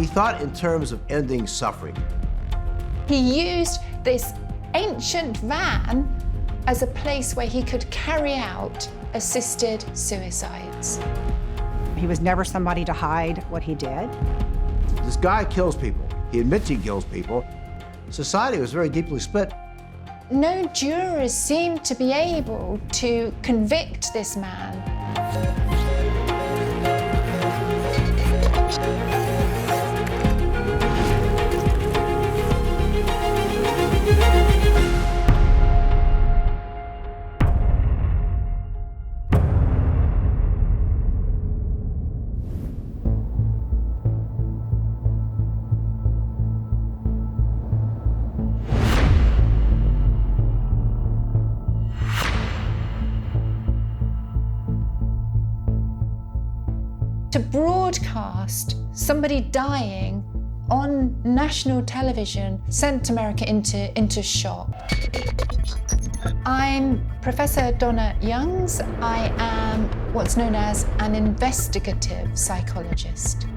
He thought in terms of ending suffering. He used this ancient van as a place where he could carry out assisted suicides. He was never somebody to hide what he did. This guy kills people. He admits he kills people. Society was very deeply split. No jurors seemed to be able to convict this man. To broadcast somebody dying on national television sent America into shock. I'm Professor Donna Youngs. I am what's known as an investigative psychologist.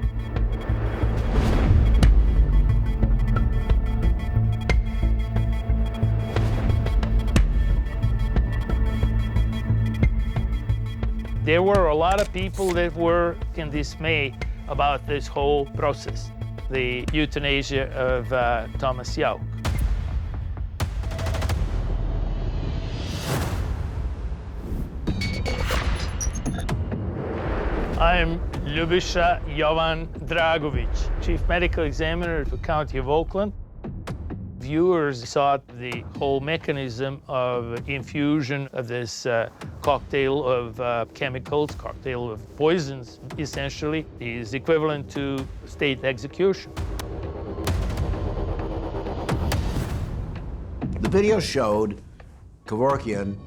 There were a lot of people that were in dismay about this whole process, the euthanasia of Thomas Yauch. I'm Ljubiša Jovan Dragovic, Chief Medical Examiner for County of Oakland. Viewers saw the whole mechanism of infusion of this cocktail of chemicals, cocktail of poisons, essentially, is equivalent to state execution. The video showed Kevorkian.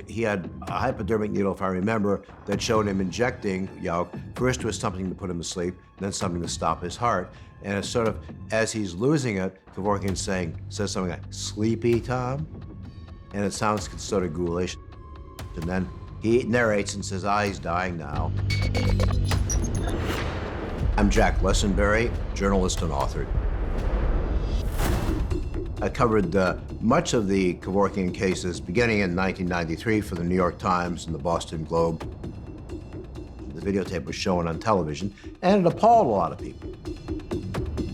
He had a hypodermic needle, if I remember, that showed him injecting Yauch. First was something to put him to sleep, then something to stop his heart. And it's sort of, as he's losing it, Kevorkian says something like, "Sleepy, Tom?" And it sounds sort of ghoulish. And then he narrates and says, he's dying now. I'm Jack Lessenberry, journalist and author. I covered much of the Kevorkian cases beginning in 1993 for the New York Times and the Boston Globe. The videotape was shown on television, and it appalled a lot of people.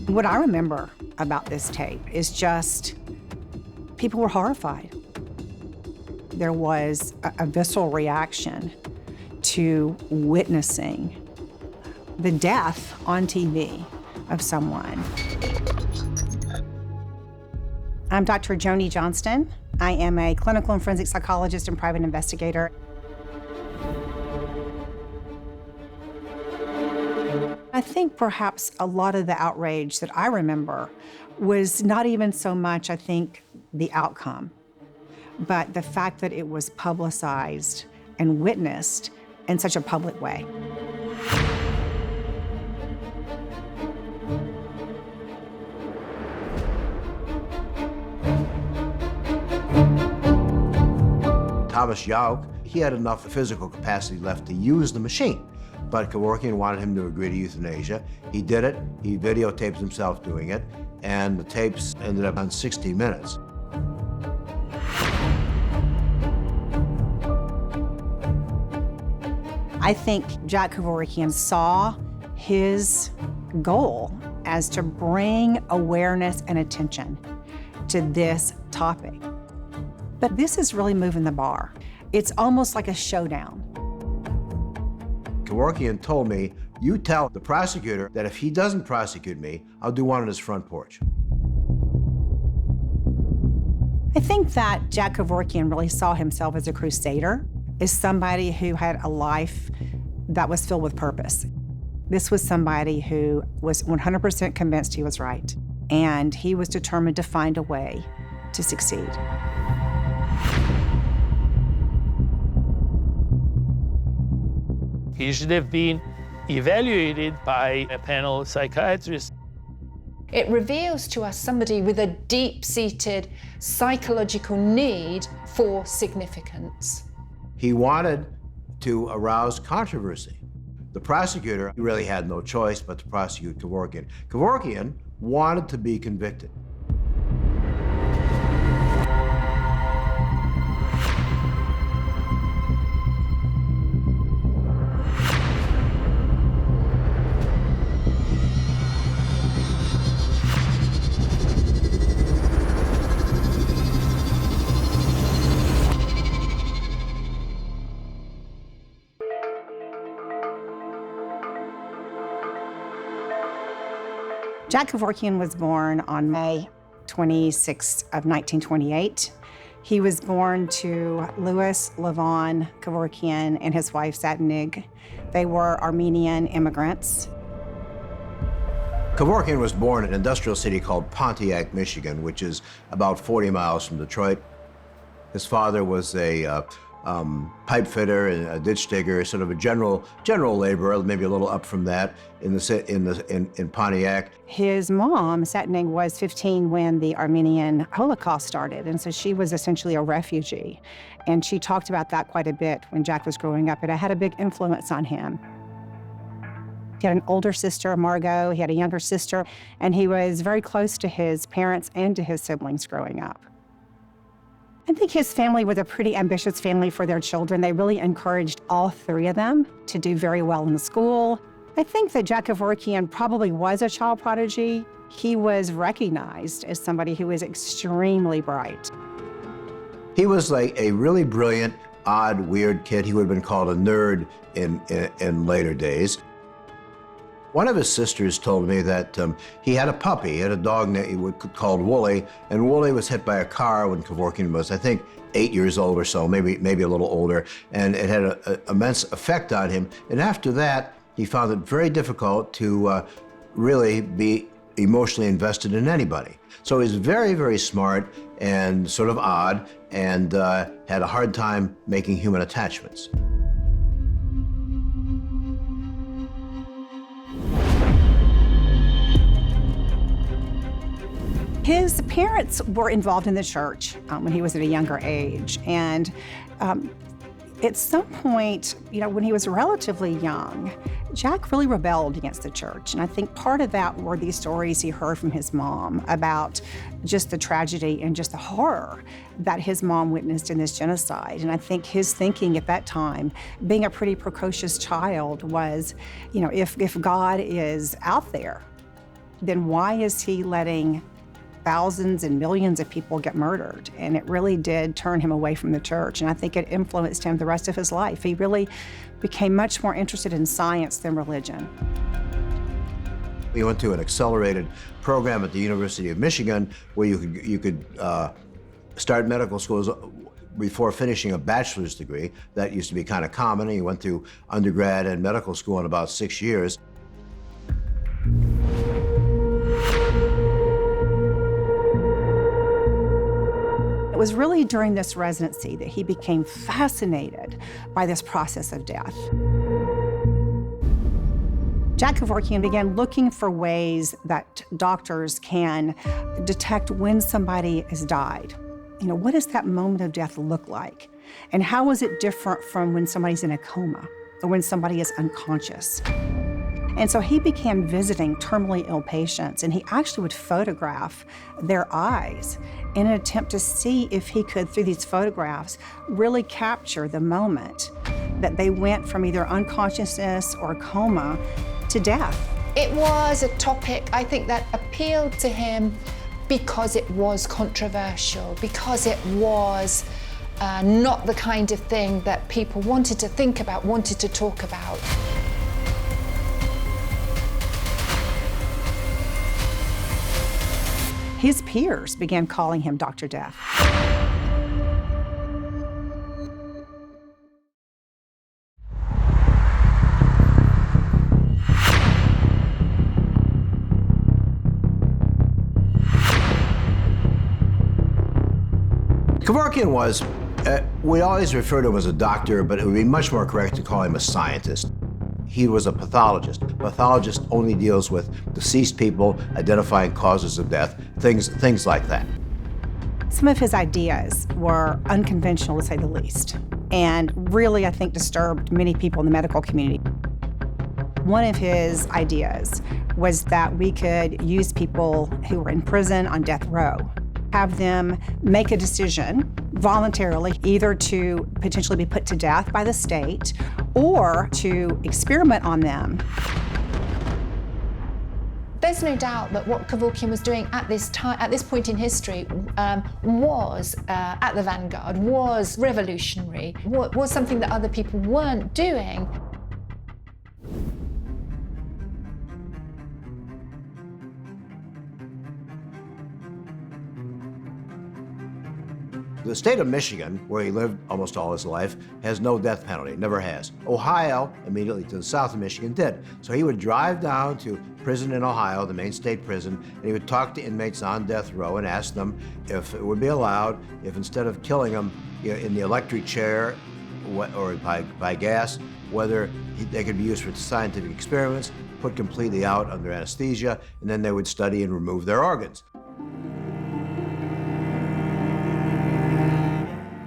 What I remember about this tape is just people were horrified. There was a visceral reaction to witnessing the death on TV of someone. I'm Dr. Joni Johnston. I am a clinical and forensic psychologist and private investigator. I think perhaps a lot of the outrage that I remember was not even so much, I think, the outcome, but the fact that it was publicized and witnessed in such a public way. Thomas Yauch, he had enough physical capacity left to use the machine, but Kevorkian wanted him to agree to euthanasia. He did it, he videotaped himself doing it, and the tapes ended up on 60 minutes. I think Jack Kevorkian saw his goal as to bring awareness and attention to this topic. But this is really moving the bar. It's almost like a showdown. Kevorkian told me, "You tell the prosecutor that if he doesn't prosecute me, I'll do one on his front porch." I think that Jack Kevorkian really saw himself as a crusader, as somebody who had a life that was filled with purpose. This was somebody who was 100% convinced he was right, and he was determined to find a way to succeed. He should have been evaluated by a panel of psychiatrists. It reveals to us somebody with a deep-seated psychological need for significance. He wanted to arouse controversy. The prosecutor really had no choice but to prosecute Kevorkian. Kevorkian wanted to be convicted. Jack Kevorkian was born on May 26 of 1928. He was born to Louis Levon Kevorkian and his wife Satanig. They were Armenian immigrants. Kevorkian was born in an industrial city called Pontiac, Michigan, which is about 40 miles from Detroit. His father was a pipe fitter and a ditch digger, sort of a general laborer, maybe a little up from that in Pontiac. His mom, Satanig, was 15 when the Armenian Holocaust started, and so she was essentially a refugee. And she talked about that quite a bit when Jack was growing up, and it had a big influence on him. He had an older sister, Margot. He had a younger sister, and he was very close to his parents and to his siblings growing up. I think his family was a pretty ambitious family for their children. They really encouraged all three of them to do very well in school. I think that Jack Kevorkian probably was a child prodigy. He was recognized as somebody who was extremely bright. He was like a really brilliant, odd, weird kid. He would have been called a nerd in later days. One of his sisters told me that he had a puppy. He had a dog called Wooly, and Wooly was hit by a car when Kevorkian was, I think, 8 years old or so, maybe a little older, and it had an immense effect on him. And after that, he found it very difficult to really be emotionally invested in anybody. So he's very, very smart and sort of odd, and had a hard time making human attachments. His parents were involved in the church when he was at a younger age. And at some point, when he was relatively young, Jack really rebelled against the church. And I think part of that were these stories he heard from his mom about just the tragedy and just the horror that his mom witnessed in this genocide. And I think his thinking at that time, being a pretty precocious child, was, if God is out there, then why is he letting thousands and millions of people get murdered? And it really did turn him away from the church. And I think it influenced him the rest of his life. He really became much more interested in science than religion. We went to an accelerated program at the University of Michigan where you could start medical schools before finishing a bachelor's degree. That used to be kind of common, and you went through undergrad and medical school in about 6 years. It was really during this residency that he became fascinated by this process of death. Jack Kevorkian began looking for ways that doctors can detect when somebody has died. What does that moment of death look like? And how is it different from when somebody's in a coma or when somebody is unconscious? And so he began visiting terminally ill patients, and he actually would photograph their eyes in an attempt to see if he could, through these photographs, really capture the moment that they went from either unconsciousness or coma to death. It was a topic, I think, that appealed to him because it was controversial, because it was not the kind of thing that people wanted to think about, wanted to talk about. His peers began calling him Dr. Death. Kevorkian was, we always refer to him as a doctor, but it would be much more correct to call him a scientist. He was a pathologist. A pathologist only deals with deceased people, identifying causes of death, things like that. Some of his ideas were unconventional, to say the least, and really, I think, disturbed many people in the medical community. One of his ideas was that we could use people who were in prison on death row, have them make a decision voluntarily, either to potentially be put to death by the state or to experiment on them. There's no doubt that what Kevorkian was doing at this time, at this point in history, was at the vanguard, was revolutionary, was something that other people weren't doing. The state of Michigan, where he lived almost all his life, has no death penalty, never has. Ohio, immediately to the south of Michigan, did. So he would drive down to prison in Ohio, the main state prison, and he would talk to inmates on death row and ask them if it would be allowed, if instead of killing them in the electric chair or by gas, whether they could be used for scientific experiments, put completely out under anesthesia, and then they would study and remove their organs.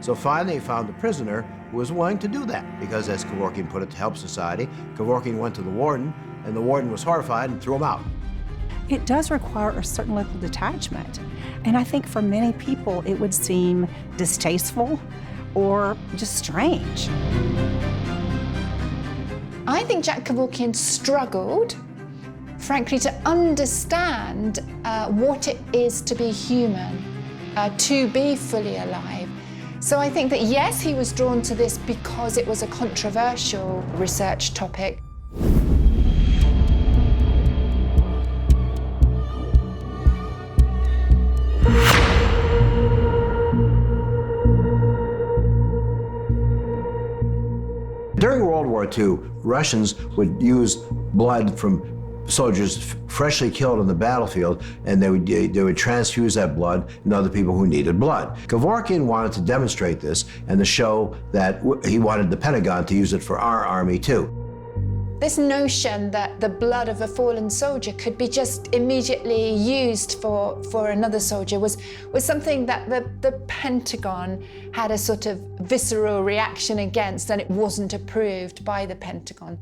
So finally, he found a prisoner who was willing to do that because, as Kevorkian put it, to help society. Kevorkian went to the warden, and the warden was horrified and threw him out. It does require a certain level of detachment. And I think for many people, it would seem distasteful or just strange. I think Jack Kevorkian struggled, frankly, to understand what it is to be human, to be fully alive. So I think that, yes, he was drawn to this because it was a controversial research topic. During World War II, Russians would use blood from soldiers freshly killed on the battlefield, and they would transfuse that blood in other people who needed blood. Kevorkian wanted to demonstrate this and to show that he wanted the Pentagon to use it for our army too. This notion that the blood of a fallen soldier could be just immediately used for another soldier was something that the Pentagon had a sort of visceral reaction against, and it wasn't approved by the Pentagon.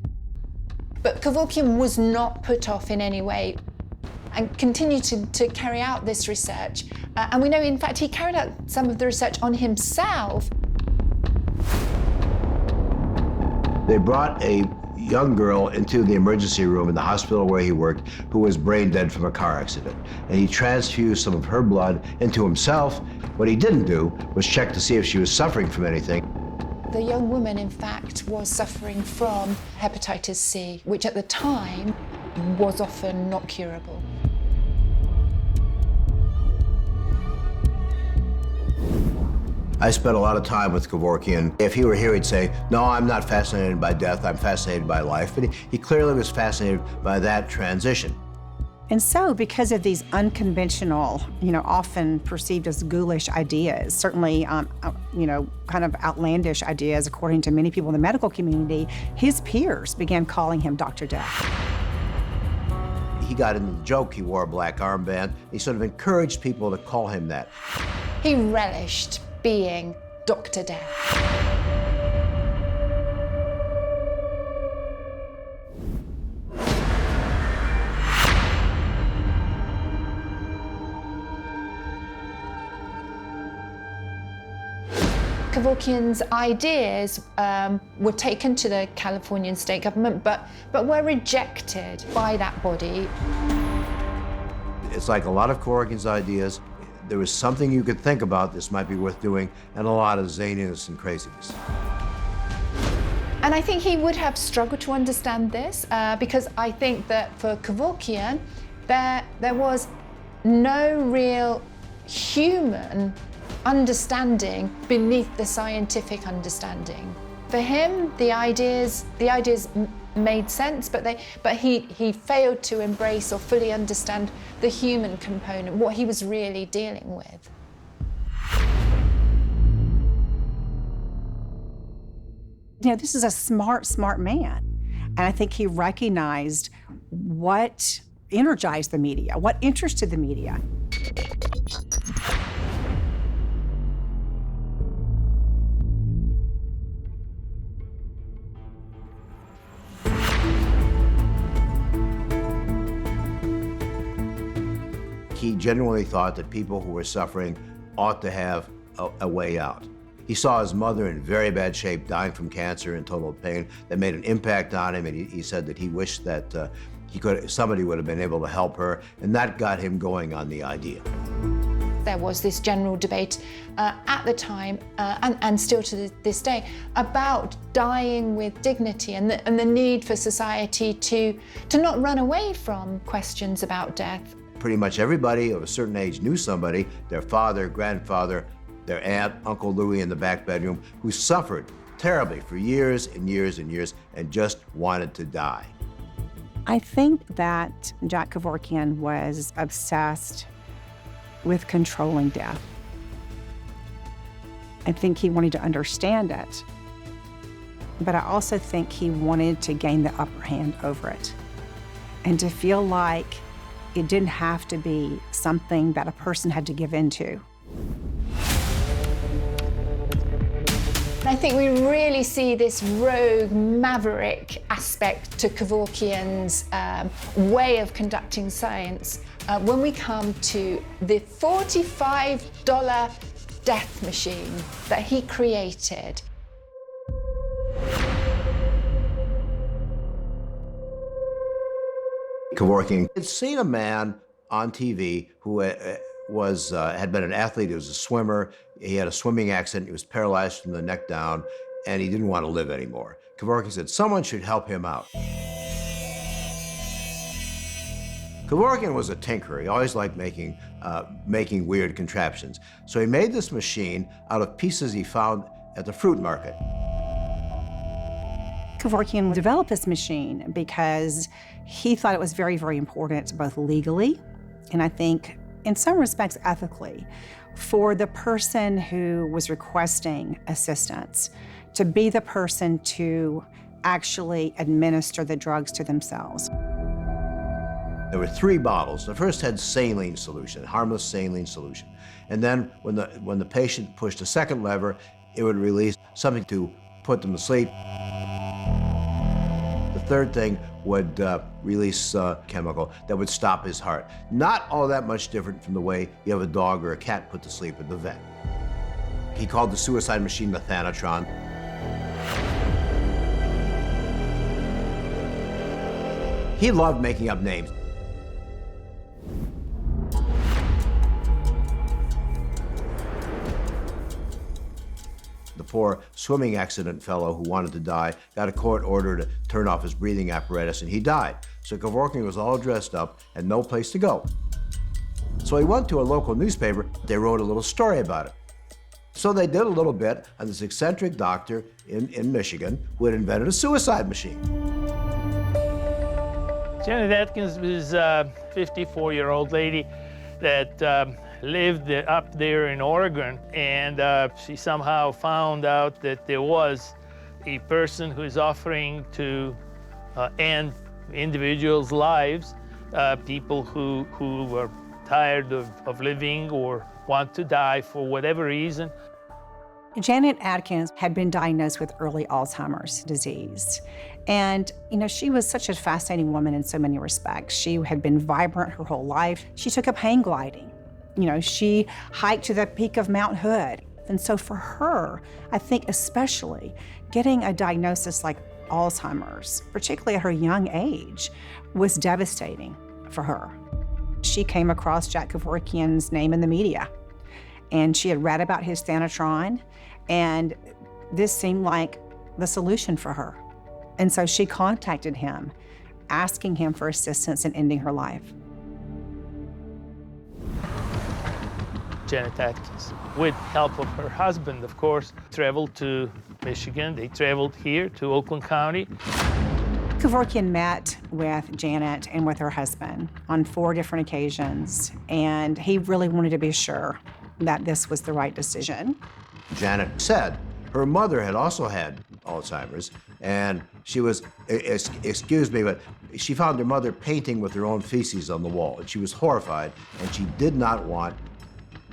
But Kevorkian was not put off in any way and continued to carry out this research. And we know, in fact, he carried out some of the research on himself. They brought a young girl into the emergency room in the hospital where he worked who was brain dead from a car accident. And he transfused some of her blood into himself. What he didn't do was check to see if she was suffering from anything. The young woman, in fact, was suffering from hepatitis C, which at the time was often not curable. I spent a lot of time with Kevorkian. If he were here, he'd say, no, I'm not fascinated by death, I'm fascinated by life. But he clearly was fascinated by that transition. And so, because of these unconventional, often perceived as ghoulish ideas, certainly, kind of outlandish ideas, according to many people in the medical community, his peers began calling him Dr. Death. He got into the joke, he wore a black armband. He sort of encouraged people to call him that. He relished being Dr. Death. Kevorkian's ideas were taken to the Californian state government, but were rejected by that body. It's like a lot of Kevorkian's ideas. There was something you could think about, this might be worth doing, and a lot of zaniness and craziness. And I think he would have struggled to understand this because I think that for Kevorkian, there was no real human understanding beneath the scientific understanding. For him, the ideas made sense, but he failed to embrace or fully understand the human component, what he was really dealing with. This is a smart man. And I think he recognized what energized the media, what interested the media. he genuinely thought that people who were suffering ought to have a way out. He saw his mother in very bad shape, dying from cancer and total pain. That made an impact on him, and he said that he wished that somebody would have been able to help her, and that got him going on the idea. There was this general debate at the time, and still to this day, about dying with dignity and the need for society to not run away from questions about death. Pretty much everybody of a certain age knew somebody, their father, grandfather, their aunt, Uncle Louie in the back bedroom, who suffered terribly for years and years and years and just wanted to die. I think that Jack Kevorkian was obsessed with controlling death. I think he wanted to understand it, but I also think he wanted to gain the upper hand over it and to feel like it didn't have to be something that a person had to give into. I think we really see this rogue, maverick aspect to Kevorkian's way of conducting science when we come to the $45 death machine that he created. Kevorkian had seen a man on TV who had been an athlete. He was a swimmer. He had a swimming accident. He was paralyzed from the neck down, and he didn't want to live anymore. Kevorkian said someone should help him out. Kevorkian was a tinkerer. He always liked making weird contraptions. So he made this machine out of pieces he found at the fruit market. Kevorkian developed this machine because he thought it was very, very important, both legally and I think in some respects ethically, for the person who was requesting assistance to be the person to actually administer the drugs to themselves. There were 3 bottles. The first had saline solution, harmless saline solution. And then when the patient pushed a second lever, it would release something to put them to sleep. The third thing would release a chemical that would stop his heart. Not all that much different from the way you have a dog or a cat put to sleep at the vet. He called the suicide machine the Thanatron. He loved making up names. The poor swimming accident fellow who wanted to die got a court order to turn off his breathing apparatus, and he died. So Kevorkian was all dressed up and no place to go. So he went to a local newspaper. They wrote a little story about it. So they did a little bit on this eccentric doctor in Michigan who had invented a suicide machine. Janet Atkins was a 54-year-old lady that lived up there in Oregon, and she somehow found out that there was a person who is offering to end individuals' lives, people who were tired of living or want to die for whatever reason. Janet Atkins had been diagnosed with early Alzheimer's disease. And, you know, she was such a fascinating woman in so many respects. She had been vibrant her whole life. She took up hang gliding. You know, she hiked to the peak of Mount Hood. And so for her, I think especially, getting a diagnosis like Alzheimer's, particularly at her young age, was devastating for her. She came across Jack Kevorkian's name in the media, and she had read about his Thanatron, and this seemed like the solution for her. And so she contacted him, asking him for assistance in ending her life. Janet Atkins, with help of her husband, of course, traveled to Michigan. They traveled here to Oakland County. Kevorkian met with Janet and with her husband on 4 different occasions, and he really wanted to be sure that this was the right decision. Janet said her mother had also had Alzheimer's, and she was, excuse me, but she found her mother painting with her own feces on the wall, and she was horrified, and she did not want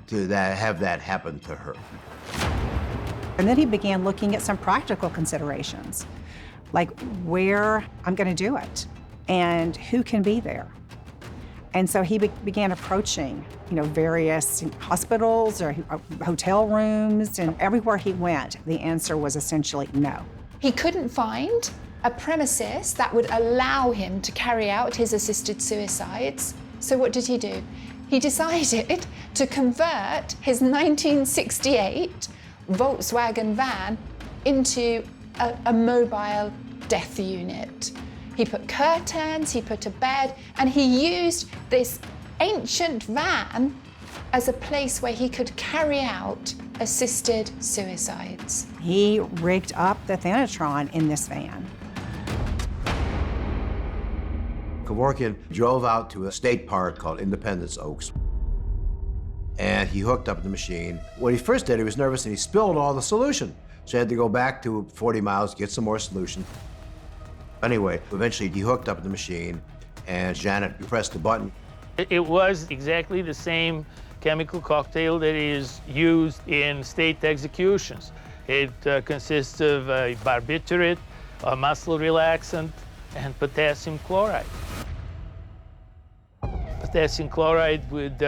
to have that happen to her. And then he began looking at some practical considerations, like where I'm going to do it and who can be there. And so he began approaching, various hospitals or hotel rooms, and everywhere he went, the answer was essentially no. He couldn't find a premises that would allow him to carry out his assisted suicides. So what did he do? He decided to convert his 1968 Volkswagen van into a mobile death unit. He put curtains, he put a bed, and he used this ancient van as a place where he could carry out assisted suicides. He rigged up the Thanatron in this van. Kevorkian drove out to a state park called Independence Oaks, and he hooked up the machine. When he first did, he was nervous and he spilled all the solution. So he had to go back to 40 miles, get some more solution. Anyway, eventually he hooked up the machine, and Janet pressed the button. It was exactly the same chemical cocktail that is used in state executions. It consists of a barbiturate, a muscle relaxant, and potassium chloride. Potassium chloride would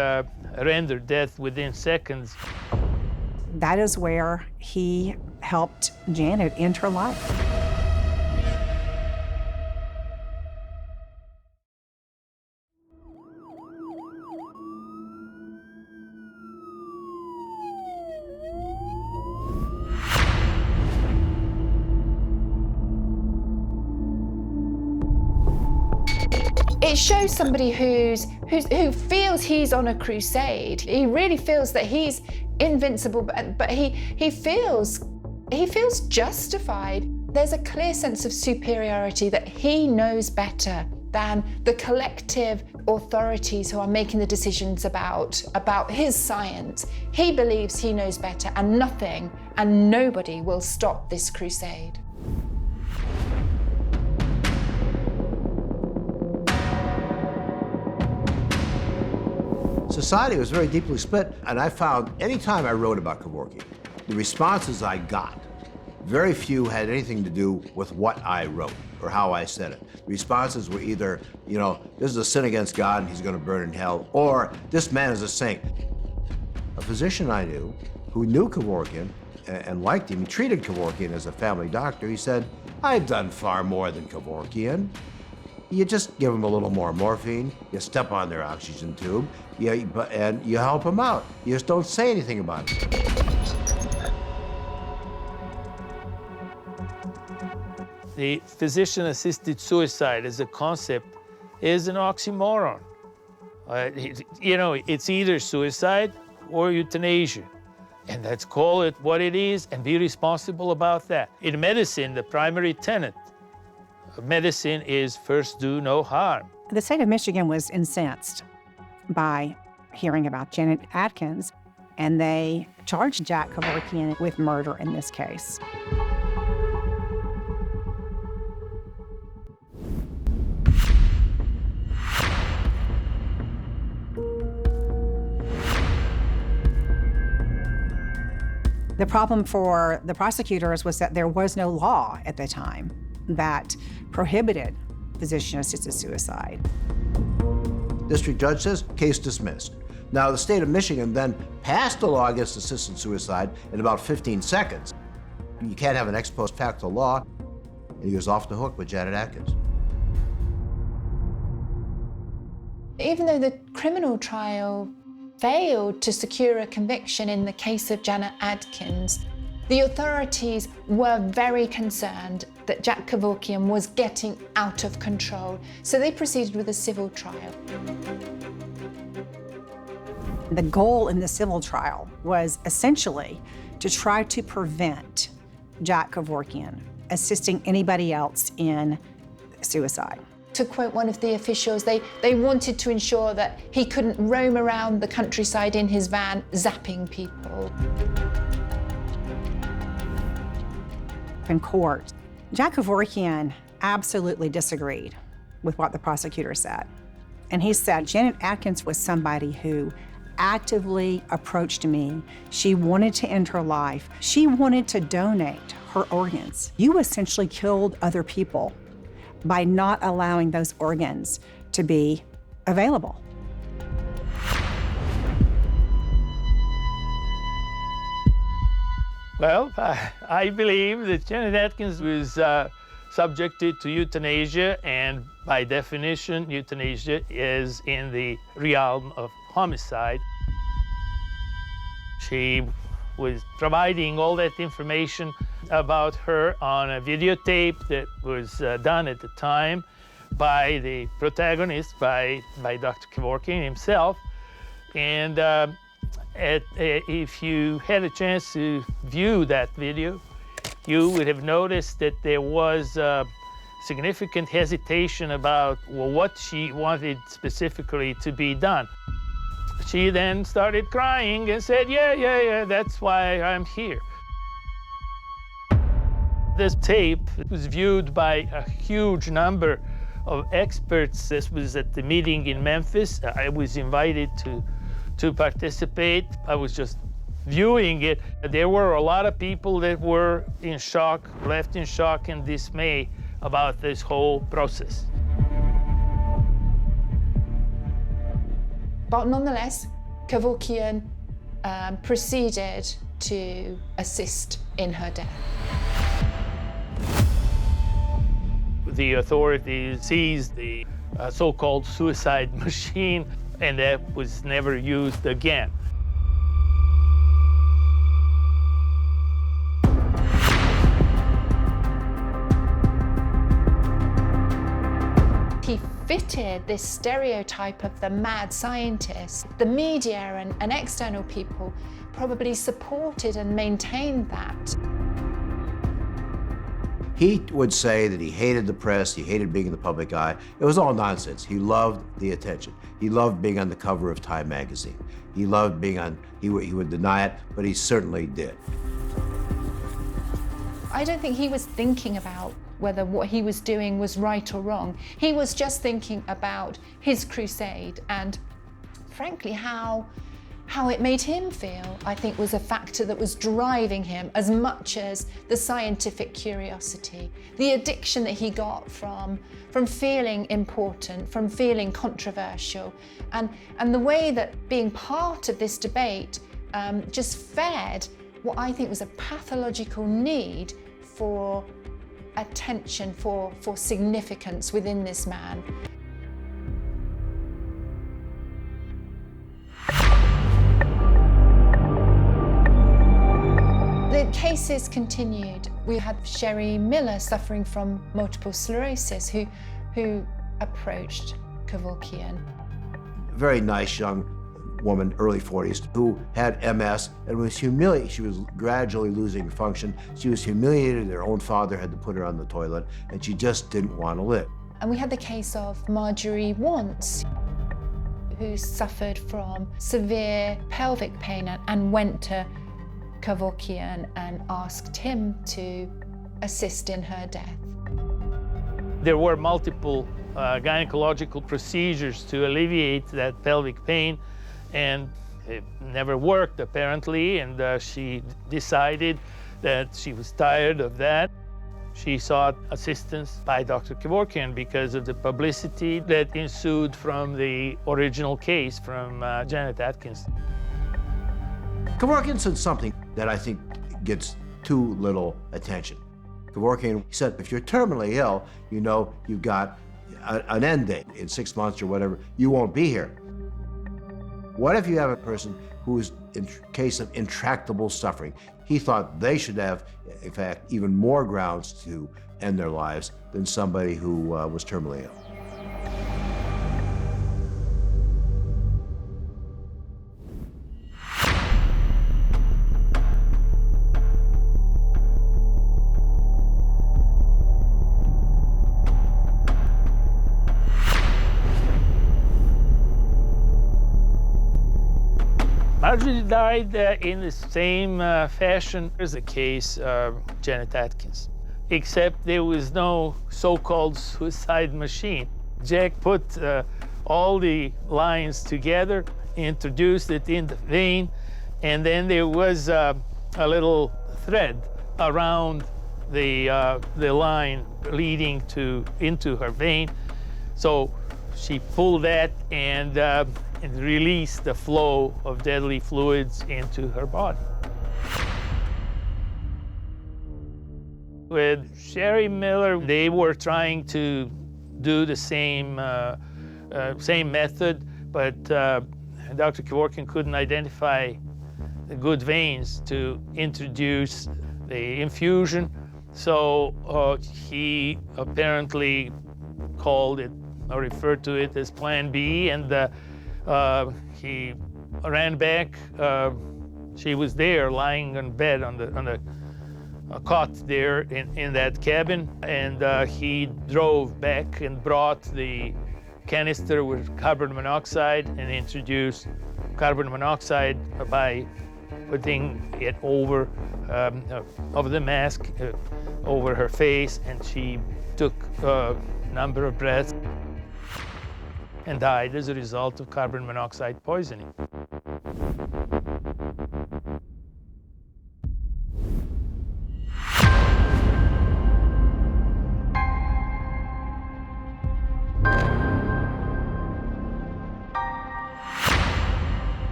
render death within seconds. That is where he helped Janet end her life. It shows somebody who feels he's on a crusade. He really feels that he's invincible, but he feels justified. There's a clear sense of superiority that he knows better than the collective authorities who are making the decisions about his science. He believes he knows better, and nothing and nobody will stop this crusade. Society was very deeply split, and I found any time I wrote about Kevorkian, the responses I got, very few had anything to do with what I wrote or how I said it. The responses were either, this is a sin against God and he's going to burn in hell, or this man is a saint. A physician I knew who knew Kevorkian and liked him, he treated Kevorkian as a family doctor. He said, "I've done far more than Kevorkian. You just give them a little more morphine, you step on their oxygen tube, and you help them out. You just don't say anything about it." The physician-assisted suicide as a concept is an oxymoron. It's either suicide or euthanasia. And let's call it what it is and be responsible about that. In medicine, the primary tenet of medicine is first do no harm. The state of Michigan was incensed by hearing about Janet Atkins, and they charged Jack Kevorkian with murder in this case. The problem for the prosecutors was that there was no law at the time that prohibited physician-assisted suicide. District judge says, case dismissed. Now, the state of Michigan then passed a law against assisted suicide in about 15 seconds. You can't have an ex post facto law, and he was off the hook with Janet Atkins. Even though the criminal trial failed to secure a conviction in the case of Janet Atkins, the authorities were very concerned that Jack Kevorkian was getting out of control, so they proceeded with a civil trial. The goal in the civil trial was essentially to try to prevent Jack Kevorkian assisting anybody else in suicide. To quote one of the officials, they wanted to ensure that he couldn't roam around the countryside in his van zapping people. In court, Jack Kevorkian absolutely disagreed with what the prosecutor said. And he said, Janet Atkins was somebody who actively approached me. She wanted to end her life. She wanted to donate her organs. You essentially killed other people by not allowing those organs to be available. Well, I believe that Janet Atkins was subjected to euthanasia, and by definition, euthanasia is in the realm of homicide. She was providing all that information about her on a videotape that was done at the time by the protagonist, by Dr. Kevorkian himself. And if you had a chance to view that video, you would have noticed that there was significant hesitation about, well, what she wanted specifically to be done. She then started crying and said, yeah, that's why I'm here. This tape was viewed by a huge number of experts. This was at the meeting in Memphis. I was invited to participate. I was just viewing it. There were a lot of people that were in shock, left in shock and dismay about this whole process. But nonetheless, Kevorkian proceeded to assist in her death. The authorities seized the so-called suicide machine, and that was never used again. He fitted this stereotype of the mad scientist. The media and external people probably supported and maintained that. He would say that he hated the press, he hated being in the public eye. It was all nonsense. He loved the attention. He loved being on the cover of Time magazine. He loved being on, he would deny it, but he certainly did. I don't think he was thinking about whether what he was doing was right or wrong. He was just thinking about his crusade and, frankly, how it made him feel, I think, was a factor that was driving him as much as the scientific curiosity, the addiction that he got from feeling important, from feeling controversial, and the way that being part of this debate just fed what I think was a pathological need for attention, for significance within this man. The cases continued. We had Sherry Miller suffering from multiple sclerosis who approached Kevorkian. Very nice young woman, early 40s, who had MS and was humiliated. She was gradually losing function. She was humiliated. Her own father had to put her on the toilet, and she just didn't want to live. And we had the case of Marjorie Wantz, who suffered from severe pelvic pain and went to Kevorkian and asked him to assist in her death. There were multiple gynecological procedures to alleviate that pelvic pain, and it never worked apparently, and she decided that she was tired of that. She sought assistance by Dr. Kevorkian because of the publicity that ensued from the original case from Janet Atkins. Kevorkian said something that I think gets too little attention. Kevorkian said, if you're terminally ill, you know you've got an end date. In 6 months or whatever, you won't be here. What if you have a person who's in case of intractable suffering? He thought they should have, in fact, even more grounds to end their lives than somebody who was terminally ill. Marjorie died in the same fashion as the case of Janet Atkins, except there was no so-called suicide machine. Jack put all the lines together, introduced it in the vein, and then there was a little thread around the line leading into her vein. So she pulled that and released the flow of deadly fluids into her body. With Sherry Miller, they were trying to do the same method, but Dr. Kevorkian couldn't identify the good veins to introduce the infusion, so he apparently called it or referred to it as Plan B, and he ran back. She was there lying on bed on a cot there in that cabin, and he drove back and brought the canister with carbon monoxide and introduced carbon monoxide by putting it over the mask, over her face, and she took a number of breaths and died as a result of carbon monoxide poisoning.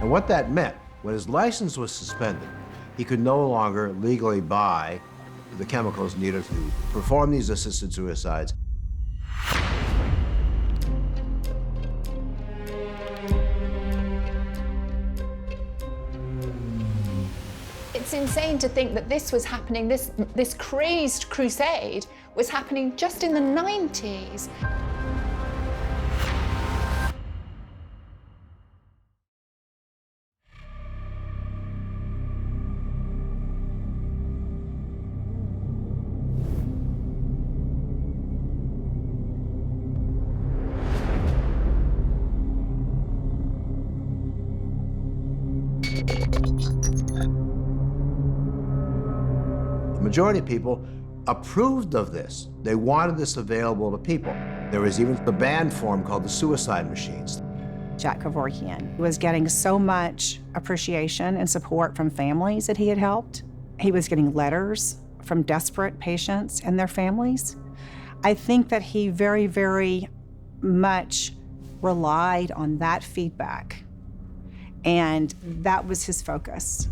And what that meant, when his license was suspended, he could no longer legally buy the chemicals needed to perform these assisted suicides. It's insane to think that this was happening, this crazed crusade was happening just in the 90s. The majority of people approved of this. They wanted this available to people. There was even a band formed called the suicide machines. Jack Kevorkian was getting so much appreciation and support from families that he had helped. He was getting letters from desperate patients and their families. I think that he very, very much relied on that feedback, and that was his focus.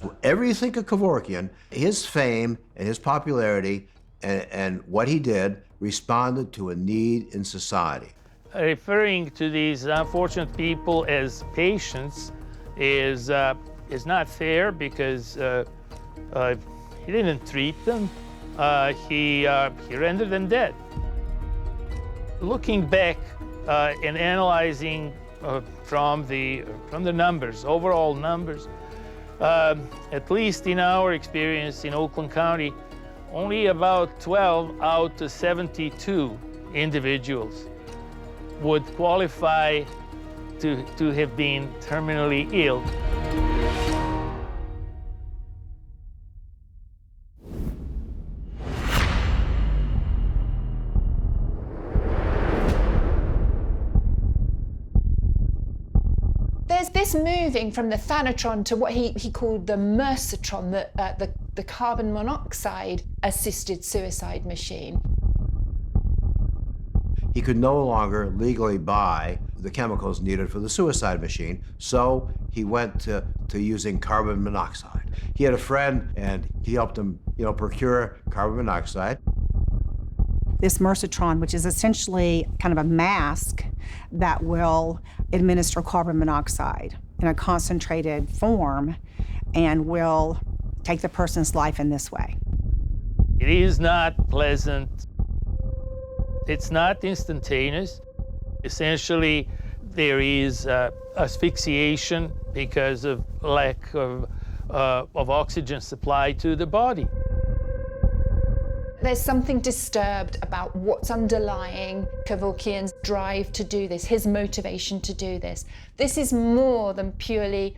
Whatever you think of Kevorkian, his fame and his popularity and what he did responded to a need in society. Referring to these unfortunate people as patients is not fair, because he didn't treat them. He rendered them dead. Looking back and analyzing from the numbers, overall numbers, at least in our experience in Oakland County, only about 12 out of 72 individuals would qualify to have been terminally ill. There's this moving from the thanatron to what he called the mercitron, the carbon monoxide assisted suicide machine. He could no longer legally buy the chemicals needed for the suicide machine, so he went to using carbon monoxide. He had a friend, and he helped him, procure carbon monoxide. This mercitron, which is essentially kind of a mask that will administer carbon monoxide in a concentrated form and will take the person's life in this way. It is not pleasant. It's not instantaneous. Essentially, there is asphyxiation because of lack of oxygen supply to the body. There's something disturbed about what's underlying Kevorkian's drive to do this, his motivation to do this. This is more than purely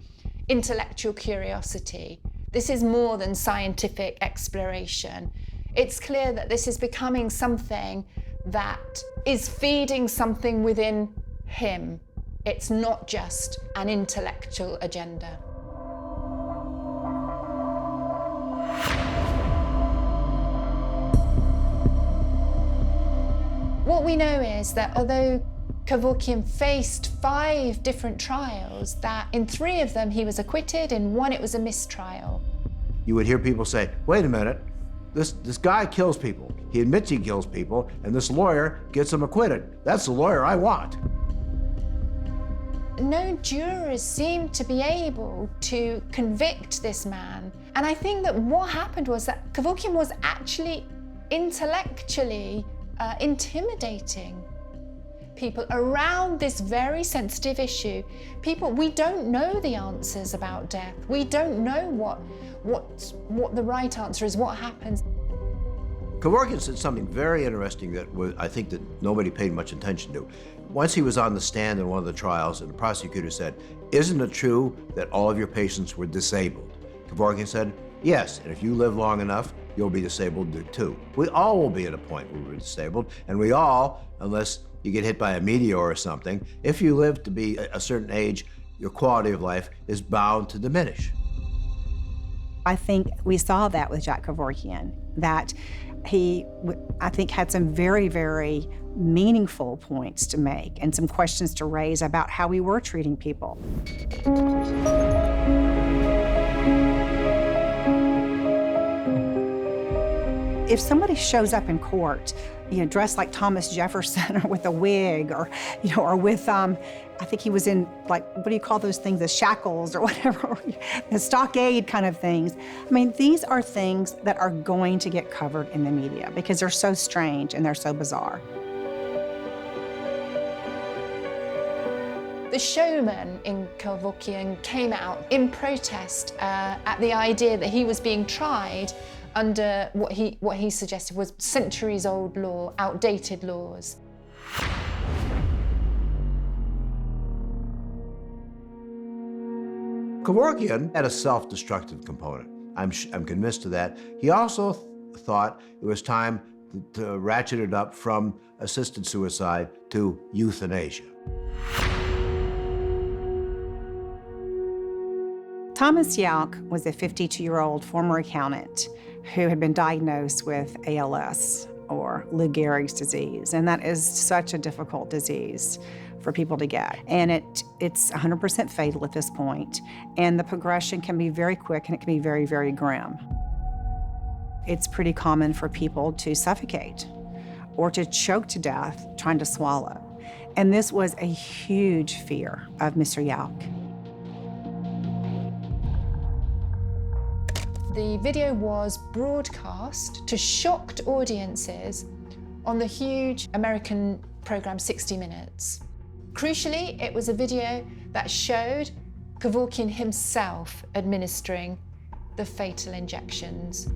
intellectual curiosity. This is more than scientific exploration. It's clear that this is becoming something that is feeding something within him. It's not just an intellectual agenda. What we know is that although Kevorkian faced 5 different trials that in 3 of them he was acquitted, in 1 it was a mistrial. You would hear people say, wait a minute, this guy kills people. He admits he kills people, and this lawyer gets him acquitted. That's the lawyer I want. No jurors seemed to be able to convict this man. And I think that what happened was that Kevorkian was actually intellectually intimidating people around this very sensitive issue. We don't know the answers about death. We don't know what the right answer is, what happens. Kevorkian said something very interesting that I think that nobody paid much attention to. Once he was on the stand in one of the trials, and the prosecutor said, "Isn't it true that all of your patients were disabled?" Kevorkian said, "Yes, and if you live long enough, you'll be disabled too. We all will be at a point where we're disabled, and we all, unless you get hit by a meteor or something, if you live to be a certain age, your quality of life is bound to diminish." I think we saw that with Jack Kevorkian, that he, I think, had some very, very meaningful points to make and some questions to raise about how we were treating people. If somebody shows up in court, dressed like Thomas Jefferson or with a wig or with, I think he was in, like, what do you call those things, the shackles or whatever, the stockade kind of things. I mean, these are things that are going to get covered in the media because they're so strange and they're so bizarre. The showman in Kevorkian came out in protest at the idea that he was being tried under what he suggested was centuries-old law, outdated laws. Kevorkian had a self-destructive component. I'm convinced of that. He also thought it was time to ratchet it up from assisted suicide to euthanasia. Thomas Yauch was a 52-year-old former accountant who had been diagnosed with ALS, or Lou Gehrig's disease, and that is such a difficult disease for people to get. And it's 100% fatal at this point, and the progression can be very quick and it can be very, very grim. It's pretty common for people to suffocate or to choke to death trying to swallow. And this was a huge fear of Mr. Yauch. The video was broadcast to shocked audiences on the huge American program 60 Minutes. Crucially, it was a video that showed Kevorkian himself administering the fatal injections.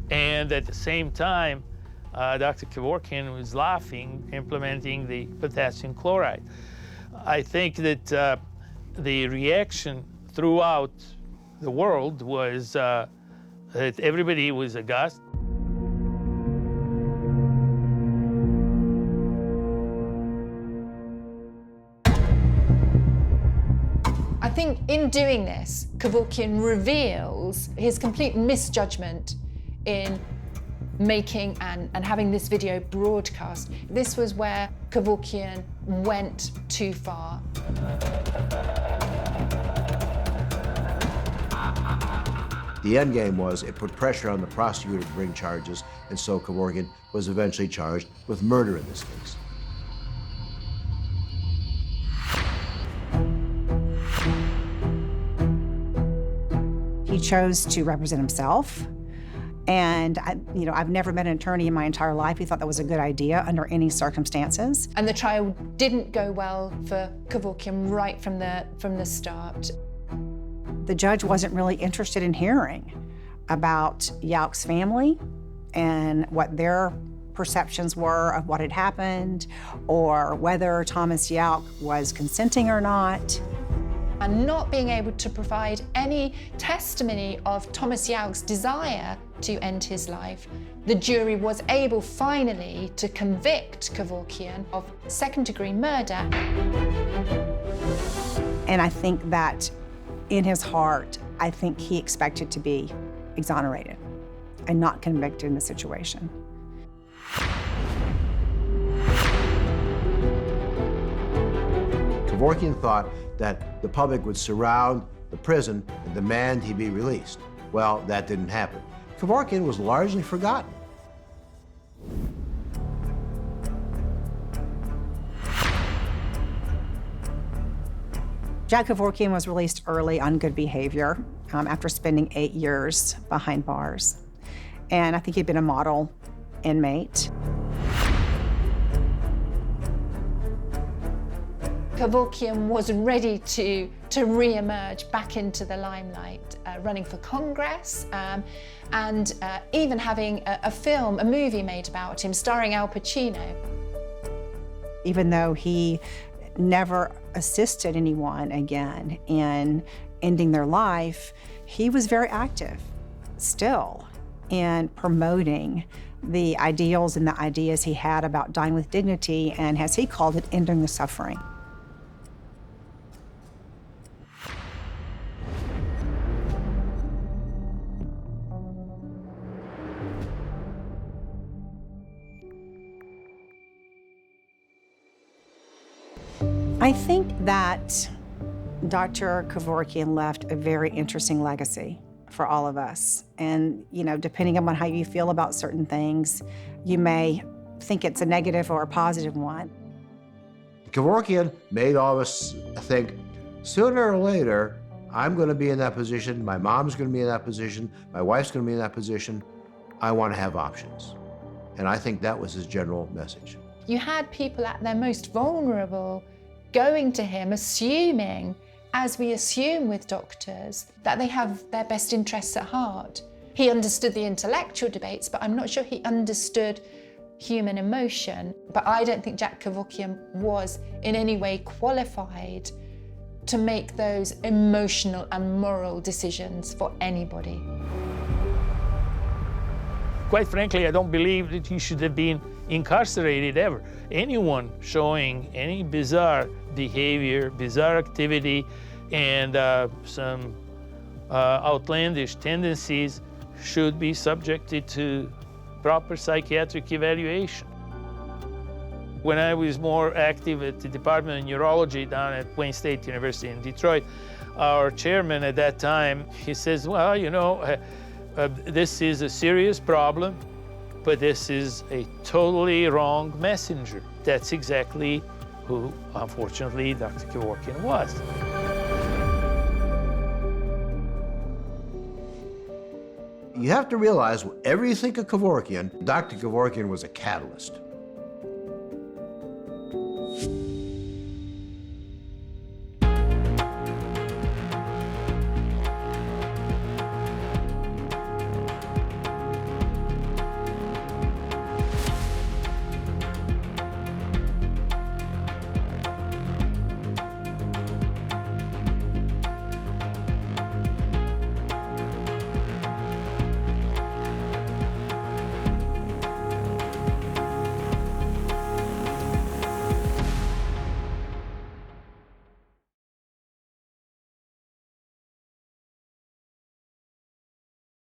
And at the same time, Dr. Kevorkian was laughing, implementing the potassium chloride. I think that the reaction throughout the world was that everybody was aghast. I think in doing this, Kevorkian reveals his complete misjudgment in making and having this video broadcast. This was where Kevorkian went too far. The end game was it put pressure on the prosecutor to bring charges, and so Kevorkian was eventually charged with murder in this case. He chose to represent himself, and I've never met an attorney in my entire life who thought that was a good idea under any circumstances. And the trial didn't go well for Kevorkian right from the start. The judge wasn't really interested in hearing about Yauch's family and what their perceptions were of what had happened, or whether Thomas Yauch was consenting or not. And not being able to provide any testimony of Thomas Yauch's desire to end his life, the jury was able finally to convict Kevorkian of second-degree murder. And I think that in his heart, I think he expected to be exonerated and not convicted in the situation. Kevorkian thought that the public would surround the prison and demand he be released. Well, that didn't happen. Kevorkian was largely forgotten. Jack Kevorkian was released early on good behavior after spending 8 years behind bars. And I think he'd been a model inmate. Kevorkian was ready to re-emerge back into the limelight, running for Congress, and even having a movie made about him, starring Al Pacino. Even though he never assisted anyone again in ending their life, he was very active still in promoting the ideals and the ideas he had about dying with dignity and, as he called it, ending the suffering. I think that Dr. Kevorkian left a very interesting legacy for all of us. And, you know, depending on how you feel about certain things, you may think it's a negative or a positive one. Kevorkian made all of us think, sooner or later, I'm going to be in that position, my mom's going to be in that position, my wife's going to be in that position. I want to have options. And I think that was his general message. You had people at their most vulnerable going to him, assuming, as we assume with doctors, that they have their best interests at heart. He understood the intellectual debates, but I'm not sure he understood human emotion. But I don't think Jack Kevorkian was in any way qualified to make those emotional and moral decisions for anybody. Quite frankly, I don't believe that he should have been incarcerated ever. Anyone showing any bizarre behavior, bizarre activity, and some outlandish tendencies should be subjected to proper psychiatric evaluation. When I was more active at the Department of Neurology down at Wayne State University in Detroit, our chairman at that time, he says, well, you know, this is a serious problem, but this is a totally wrong messenger. That's exactly who, unfortunately, Dr. Kevorkian was. You have to realize, whatever you think of Kevorkian, Dr. Kevorkian was a catalyst.